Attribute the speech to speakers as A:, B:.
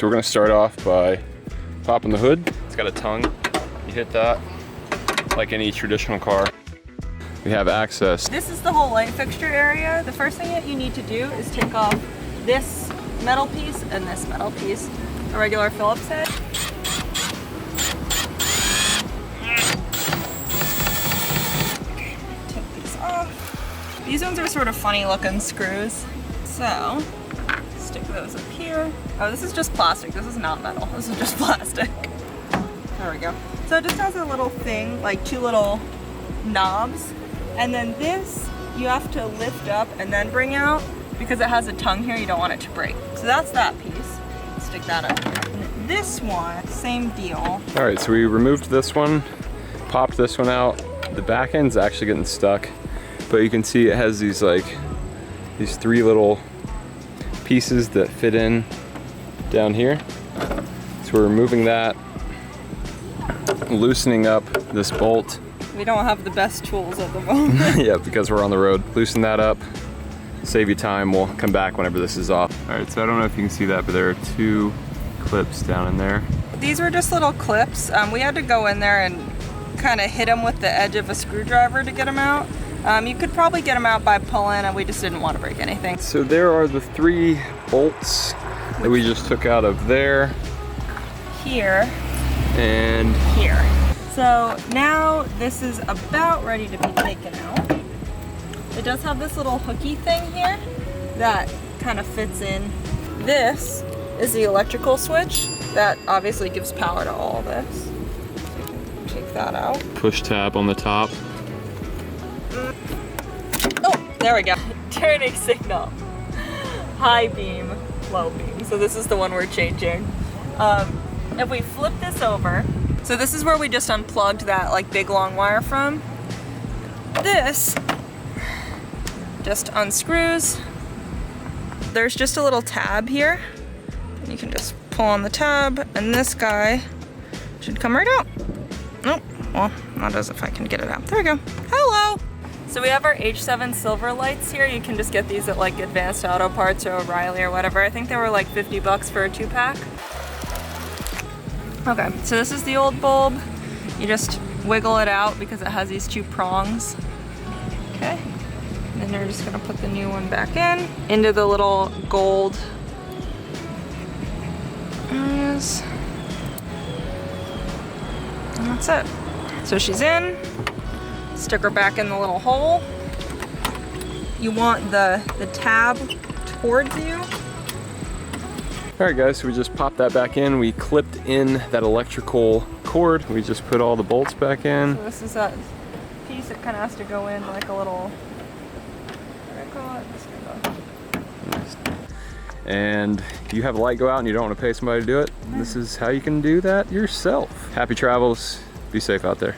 A: So we're gonna start off by popping the hood. It's got a tongue. You hit that like any traditional car. We have access.
B: This is the whole light fixture area. The first thing that you need to do is take off this metal piece and this metal piece, a regular Phillips head. Okay, take these off. These ones are sort of funny looking screws. So, stick those up here. Oh, this is just plastic. This is not metal. This is just plastic. There we go. So it just has a little thing, like two little knobs. And then this, you have to lift up and then bring out because it has a tongue here, you don't want it to break. So that's that piece. Stick that up here. And this one, same deal.
A: All right, so we removed this one, popped this one out. The back end's actually getting stuck, but you can see it has these three little pieces that fit in down here. So we're removing that, loosening up this bolt.
B: We don't have the best tools at the moment.
A: Yeah, because we're on the road. Loosen that up, save you time. We'll come back whenever this is off. All right, so I don't know if you can see that, but there are two clips down in there.
B: These were just little clips. We had to go in there and kind of hit them with the edge of a screwdriver to get them out. You could probably get them out by pulling, and we just didn't want to break anything.
A: So there are the three bolts that we just took out of there.
B: Here.
A: And
B: here. So now this is about ready to be taken out. It does have this little hooky thing here that kind of fits in. This is the electrical switch that obviously gives power to all this. So you can take that out.
A: Push tab on the top.
B: Oh, there we go. Turning signal. High beam, low beam. So this is the one we're changing. If we flip this over, so this is where we just unplugged that like big long wire from. This just unscrews. There's just a little tab here. You can just pull on the tab and this guy should come right out. Nope, well, not as if I can get it out. There we go. Hello. So we have our H7 silver lights here. You can just get these at like Advanced Auto Parts or O'Reilly or whatever. I think they were like 50 bucks for a 2-pack. Okay, so this is the old bulb. You just wiggle it out because it has these two prongs. Okay, and then you're just gonna put the new one back in, into the little gold areas. And that's it. So she's in, stick her back in the little hole. You want the tab towards you.
A: All right guys, so we just popped that back in. We clipped in that electrical cord. We just put all the bolts back in.
B: So this is that piece that kind of has to go in like a little, what do I call it?
A: And you have a light go out and you don't want to pay somebody to do it, this is how you can do that yourself. Happy travels, be safe out there.